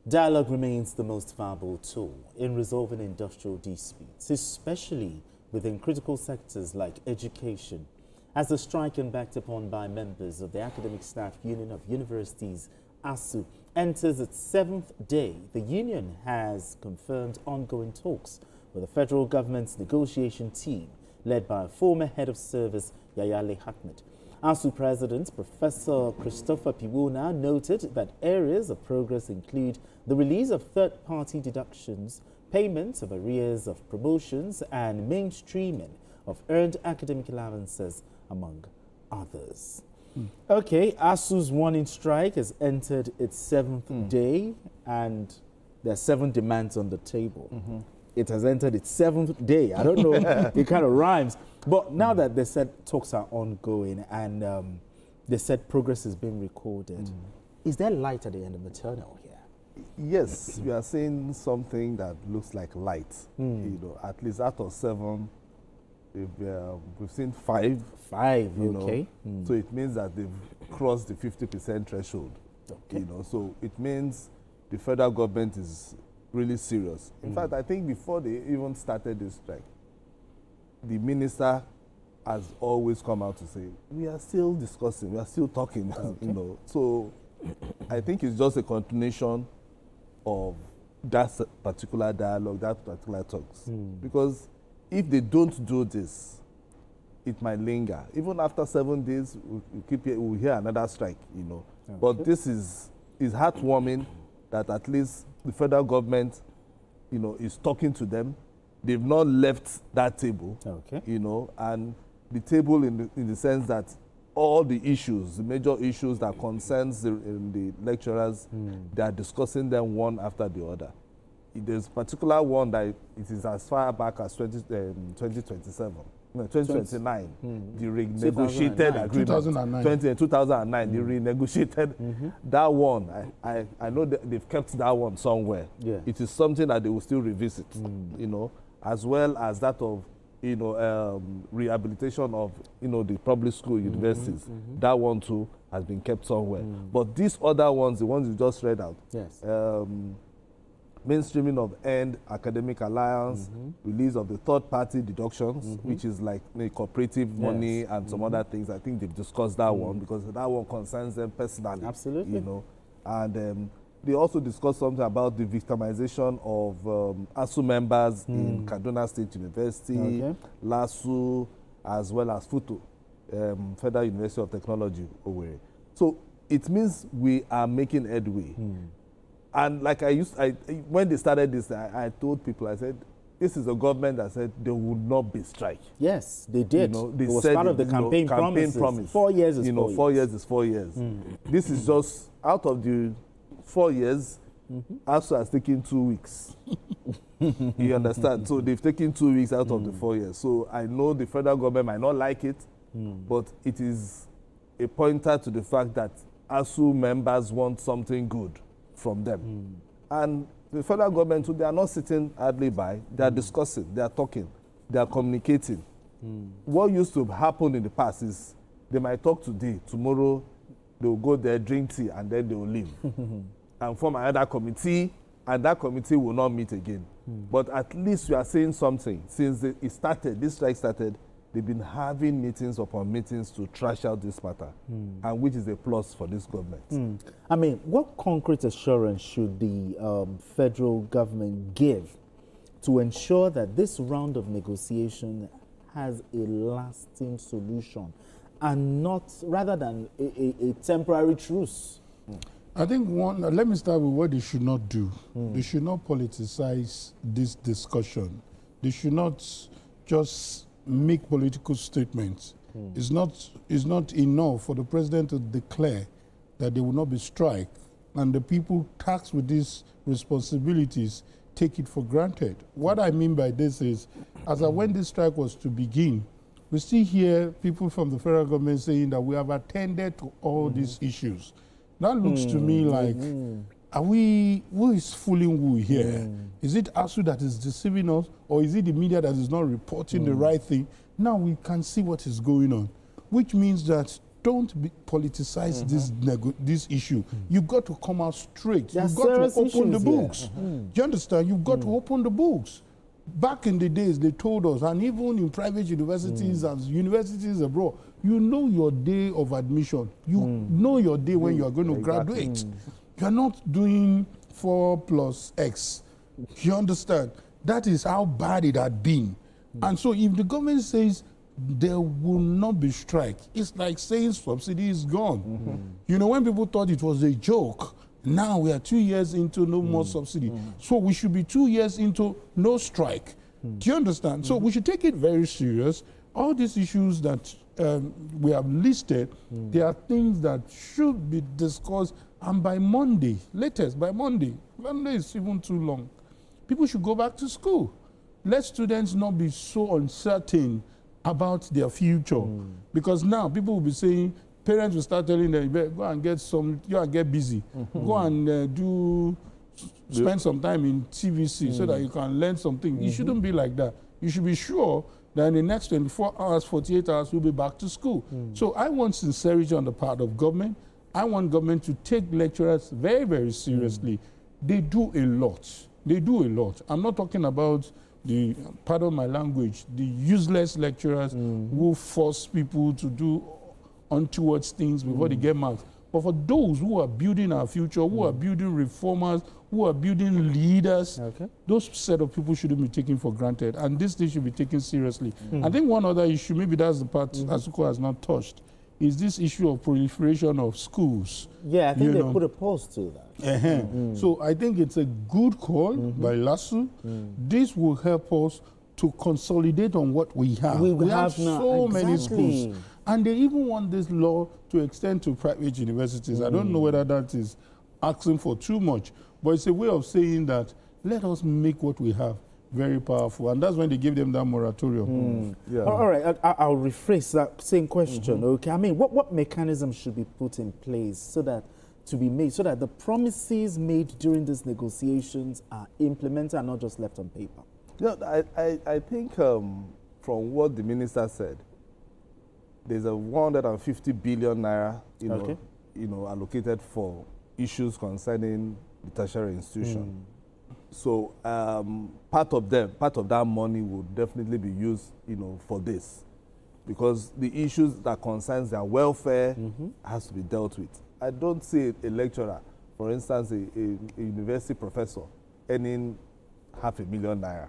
Dialogue remains the most viable tool in resolving industrial disputes, especially within critical sectors like education. As the strike embarked upon by members of the Academic Staff Union of Universities, ASUU, enters its 7th day, the union has confirmed ongoing talks with the federal government's negotiation team led by former head of service Yayale Ahmed. ASUU President Professor Christopher Piwona noted that areas of progress include the release of third-party deductions, payments of arrears of promotions, and mainstreaming of earned academic allowances, among others. Okay, ASUU's warning strike has entered its 7th day, and there are 7 demands on the table. It has entered its 7th day. I don't know, it kind of rhymes. But now that they said talks are ongoing and they said progress is being recorded, is there light at the end of the tunnel here? Yes, we are seeing something that looks like light. You know, at least out of 7, we've seen 5. 5, okay. So it means that they've crossed the 50% threshold. Okay. You know, so it means the federal government is really serious. In fact, I think before they even started this strike, the minister has always come out to say, we are still discussing, we are still talking, you know. So I think it's just a continuation of that particular dialogue, that particular talks. Because if they don't do this, it might linger. Even after 7 days, we'll hear another strike, you know. But this is heartwarming that at least the federal government, you know, is talking to them. They've not left that table, you know, and the table in the sense that all the issues, the major issues that concerns the lecturers, they are discussing them one after the other. There's a particular one that it is as far back as 2027. No, 2029, the renegotiated agreement. 2009, the renegotiated. That one, I know that they've kept that one somewhere. It is something that they will still revisit, you know, as well as that of, you know, rehabilitation of, you know, the public school universities. That one too has been kept somewhere. But these other ones, the ones you just read out, mainstreaming of earned academic allowance, release of the third-party deductions, which is like cooperative money and some other things. I think they've discussed that one because that one concerns them personally. Absolutely. You know, and they also discussed something about the victimization of ASUU members in Kaduna State University, LASU, as well as FUTO, Federal University of Technology, Owerri. So it means we are making headway. And like when they started this, I told people, I said, this is a government that said there would not be strike. Yes, they did. You know, they it was said part of the campaign promise. 4 years is 4 years. You know, 4 years is 4 years. This is just, out of the 4 years, ASUU has taken 2 weeks. You understand? So they've taken 2 weeks out of the 4 years. So I know the federal government might not like it, but it is a pointer to the fact that ASUU members want something good from them. And the federal government, they are not sitting idly by. They are discussing, they are talking, they are communicating. What used to happen in the past is they might talk today, tomorrow they will go there, drink tea, and then they will leave and form another committee, and that committee will not meet again. But at least we are saying something. Since it started, this strike started, they've been having meetings upon meetings to trash out this matter, and which is a plus for this government. I mean, what concrete assurance should the federal government give to ensure that this round of negotiation has a lasting solution and not, rather than a temporary truce? I think let me start with what they should not do. They should not politicize this discussion. They should not just make political statements. It's not enough for the president to declare that there will not be strike, and the people tasked with these responsibilities take it for granted. What I mean by this is, as when this strike was to begin, we still hear people from the federal government saying that we have attended to all these issues. That looks to me like, who is fooling who here? Is it ASUU that is deceiving us, or is it the media that is not reporting the right thing? Now we can see what is going on, which means that don't politicize this issue. You've got to come out straight. You've got to open the books. Do you understand? You've got to open the books. Back in the days, they told us, and even in private universities and universities abroad, you know your day of admission. You know your day when you are going to graduate. You're not doing 4+X. You understand? That is how bad it had been. And so if the government says there will not be strike, it's like saying subsidy is gone. You know, when people thought it was a joke, now we are 2 years into no more subsidy. So we should be 2 years into no strike. Do you understand? So we should take it very serious. All these issues that we have listed, there are things that should be discussed, and by Monday, latest by Monday is even too long, people should go back to school. Let students not be so uncertain about their future. Because now people will be saying, parents will start telling them, go and get some, you and get busy. Go and spend some time in TVC so that you can learn something. It shouldn't be like that. You should be sure that in the next 24 hours, 48 hours, we'll be back to school. So I want sincerity on the part of government. I want government to take lecturers very, very seriously. They do a lot. They do a lot. I'm not talking about the, pardon my language, the useless lecturers who force people to do untoward things before they get marks. But for those who are building our future, who are building reformers, who are building leaders, those set of people shouldn't be taken for granted. And this thing should be taken seriously. I think one other issue, maybe that's the part ASUU has not touched, is this issue of proliferation of schools. Yeah, I think they put a pause to that. So I think it's a good call by ASUU. This will help us to consolidate on what we have. We have so many schools. And they even want this law to extend to private universities. I don't know whether that is asking for too much, but it's a way of saying that let us make what we have very powerful. And that's when they give them that moratorium. All right, I'll rephrase that same question. Okay, I mean, what mechanism should be put in place so that the promises made during these negotiations are implemented and not just left on paper? I think from what the minister said, there's a 150 billion naira, allocated for issues concerning the tertiary institution. So part of that money would definitely be used, for this, because the issues that concerns their welfare has to be dealt with. I don't see a lecturer, for instance, a university professor, earning 500,000 naira,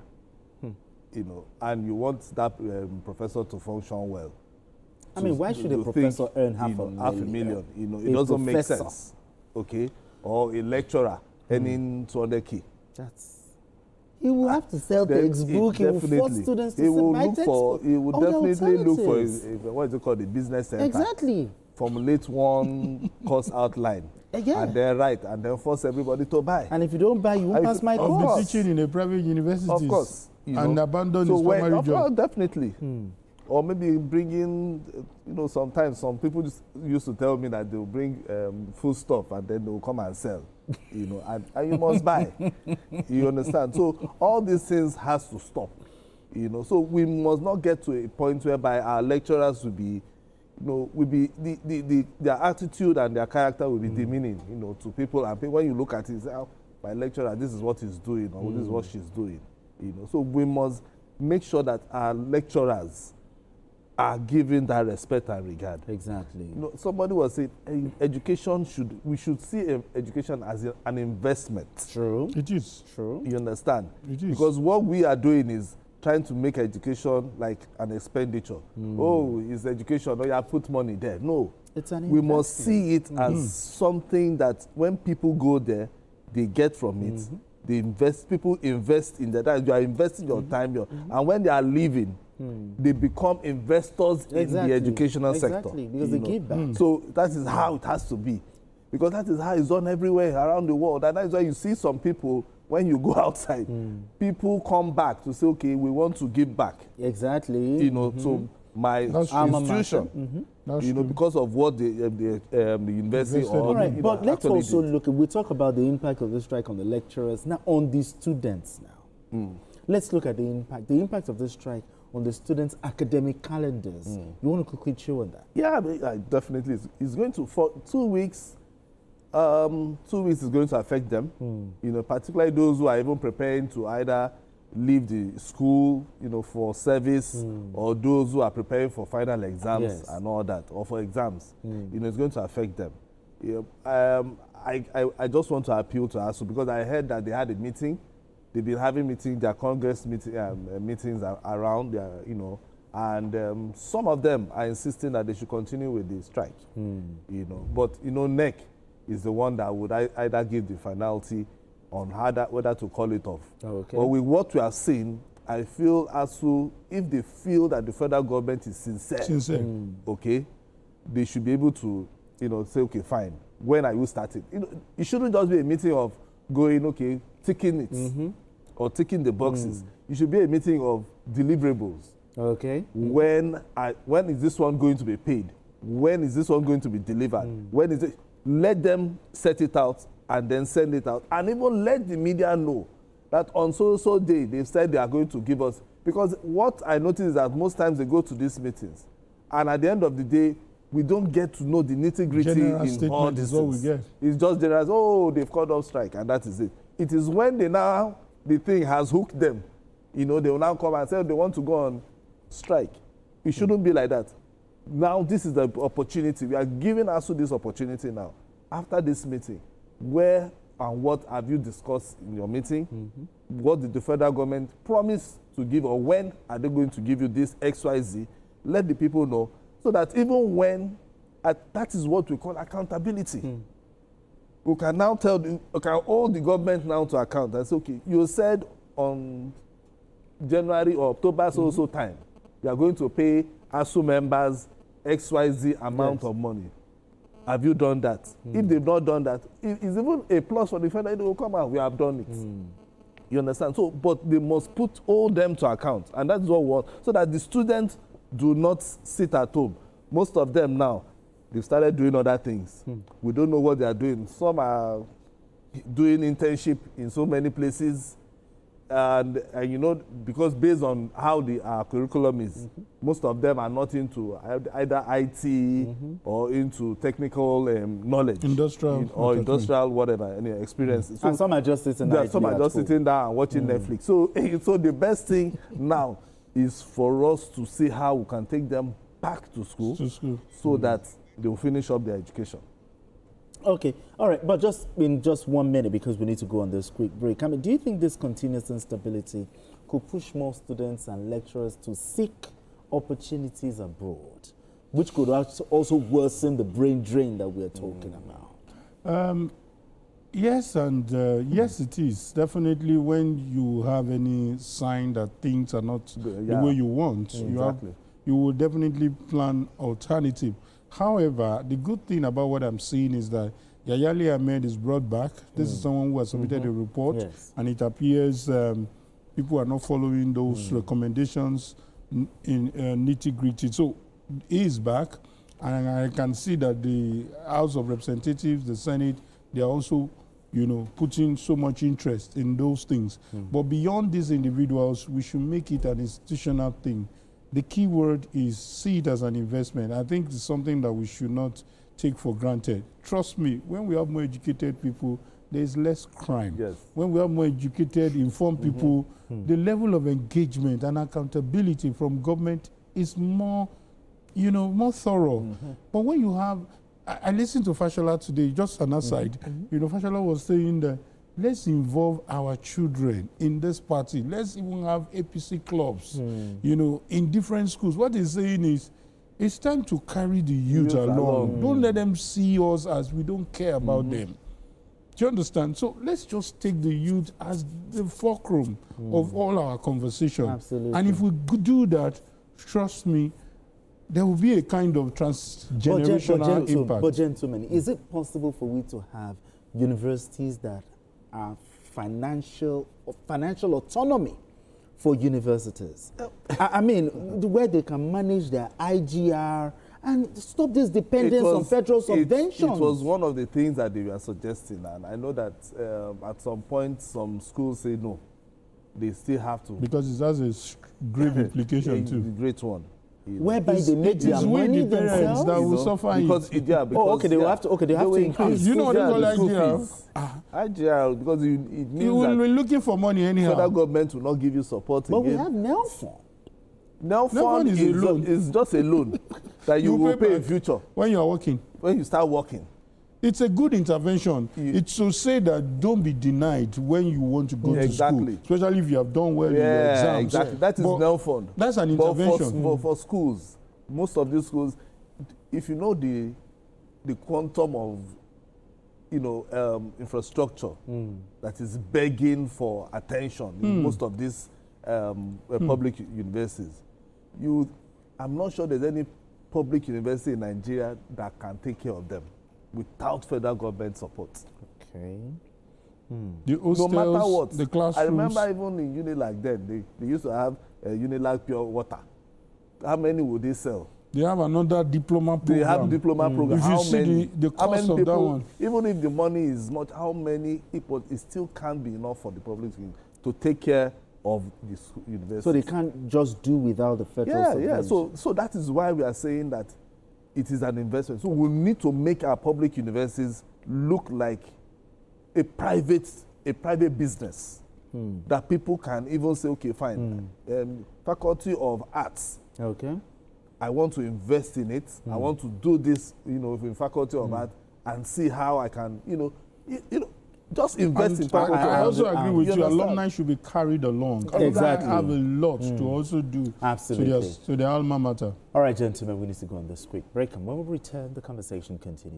and you want that professor to function well. I mean, why should a professor earn half a million? It doesn't make sense. Okay, or a lecturer earning 200K. He will have to sell textbook. He will force students to buy textbook. He will definitely look for what is it called, a business center. Exactly. Formulate one course outline. And then write, and then force everybody to buy. And if you don't buy, you won't pass my course. I'll be teaching in a private university. Of course. And abandon his primary job. Definitely. Or maybe bringing, sometimes some people just used to tell me that they'll bring food stuff and then they'll come and sell, and you must buy. You understand? So all these things has to stop, So we must not get to a point whereby our lecturers will be, their attitude and their character will be demeaning, to people. And when you look at it, say, my lecturer, this is what he's doing, or this is what she's doing, So we must make sure that our lecturers are given that respect and regard. Exactly. Somebody was saying we should see education as an investment. True. It is. True. You understand? It is. Because what we are doing is trying to make education like an expenditure. Oh, it's education. Oh, yeah, put money there. No. It's an investment. We must see it as something that when people go there, they get from it. They invest. People invest in that. You are investing your time. And when they are leaving, they become investors in the educational sector. Exactly, because they give back. So that is how it has to be. Because that is how it's done everywhere around the world. And that is why you see some people, when you go outside, people come back to say, okay, we want to give back. Exactly. To my institution. Because of what the university or... All right, but let's also look, we talk about the impact of the strike on the lecturers, now on the students now. Let's look at the impact of this strike on the students' academic calendars. You want to quickly chew on that? Yeah, definitely. It's going to, for 2 weeks, 2 weeks is going to affect them. You know, particularly those who are even preparing to either leave the school, you know, for service, or those who are preparing for final exams and all that, or for exams. You know, it's going to affect them. Yeah, I just want to appeal to ASUU because I heard that they had a meeting. They've been having meetings, their Congress meetings around, you know, and some of them are insisting that they should continue with the strike. You know, but you know, NEC is the one that would either give the finality on whether to call it off. Okay. But with what we are seeing, I feel ASUU, if they feel that the federal government is sincere, okay, they should be able to, you know, say, okay, fine. When are you starting? You know, it shouldn't just be a meeting of going, okay, ticking it or ticking the boxes. It should be a meeting of deliverables. Okay. When is this one going to be paid? When is this one going to be delivered? When is it? Let them set it out and then send it out, and even let the media know that on so day they've said they are going to give us. Because what I notice is that most times they go to these meetings, and at the end of the day, we don't get to know the nitty-gritty in all this. What we get. It's just general, oh, they've called off strike, and that is it. It is when the thing has hooked them, you know, they will now come and say they want to go on strike. It shouldn't be like that. Now, this is the opportunity. We are giving ASUU this opportunity now. After this meeting, where and what have you discussed in your meeting? What did the federal government promise to give, or when are they going to give you this XYZ? Let the people know, so that even when, that is what we call accountability. We can now hold the government now to account and say, okay, you said on January or October so time, you are going to pay ASUU members XYZ amount of money. Have you done that? If they've not done that, it's even a plus for the federal. They will come out, we have done it. You understand? So, but they must hold them to account, and that's what we want, so that the students do not sit at home. Most of them now, they've started doing other things. We don't know what they are doing. Some are doing internship in so many places, and you know, because based on how our curriculum is, most of them are not into either IT or into technical knowledge, industrial whatever, any experience. So, and some are just sitting down. Some are just sitting down and watching Netflix. So, so the best thing now is for us to see how we can take them back to school, so that they will finish up their education. Okay, all right, but just in just 1 minute, because we need to go on this quick break. I mean, do you think this continuous instability could push more students and lecturers to seek opportunities abroad, which could also worsen the brain drain that we're talking about? Yes, and yes, it is. Definitely when you have any sign that things are not the way you want, you will definitely plan alternative. However, the good thing about what I'm seeing is that Yayale Ahmed is brought back. This is someone who has submitted a report, and it appears people are not following those recommendations in nitty-gritty. So he is back, and I can see that the House of Representatives, the Senate, they are also, you know, putting so much interest in those things. But beyond these individuals, we should make it an institutional thing. The key word is see it as an investment. I think it's something that we should not take for granted. Trust me, when we have more educated people, there's less crime. Yes. When we have more educated, informed people, the level of engagement and accountability from government is more, you know, more thorough. But when you have, I listened to Fashola today, just an aside, you know, Fashola was saying that let's involve our children in this party. Let's even have APC clubs, you know, in different schools. What he's saying is, it's time to carry the youth along. Don't let them see us as we don't care about them. Do you understand? So let's just take the youth as the fulcrum of all our conversation. Absolutely. And if we do that, trust me, there will be a kind of transgenerational impact. But gentlemen, is it possible for we to have universities that are financial autonomy for universities? I mean, where they can manage their IGR and stop this dependence on federal subventions. It was one of the things that they were suggesting, and I know that at some point some schools say no. they still have to. Because it has a grave implication The too. great one. Whereby they make their It's money we the parents themselves. that will You know, suffer because it. because Oh, okay, they will have to. Okay, they have to increase. You know what they call IGR? IGR? IGR, because it means You will that be looking for money federal anyhow. government will not give you support But again. we have Nelfund. Now Fund is a loan. is just a loan that you will pay in back future when you are working. when you start working. It's a good intervention. It's to say that don't be denied when you want to go to Exactly. school, especially if you have done well in your Yeah, exams. exactly. That is But now fund. That's an But intervention. for schools, most of these schools, if you know the quantum of infrastructure that is begging for attention in most of these public universities, I'm not sure there's any public university in Nigeria that can take care of them without federal government support. Okay. The hostels, No matter what. the classrooms. I remember even in Unilag then, they used to have Unilag pure water. How many would they sell? They have another diploma program. They have diploma program. If you How see many? the How cost many of people, that one. even if the money is much, how many people, it still can't be enough for the public to take care of the university. So they can't just do without the federal subvention. So that is why we are saying that it is an investment. So we need to make our public universities look like a private business that people can even say, okay, fine. Faculty of Arts. Okay. I want to invest in it. I want to do this, in Faculty of Art and see how I can, just invest in Faculty of Art. I also agree with you. Understand? Alumni should be carried along. Exactly. Alumni have a lot to also do Absolutely. to their alma mater. All right, gentlemen, we need to go on this quick break. And when we return, the conversation continues.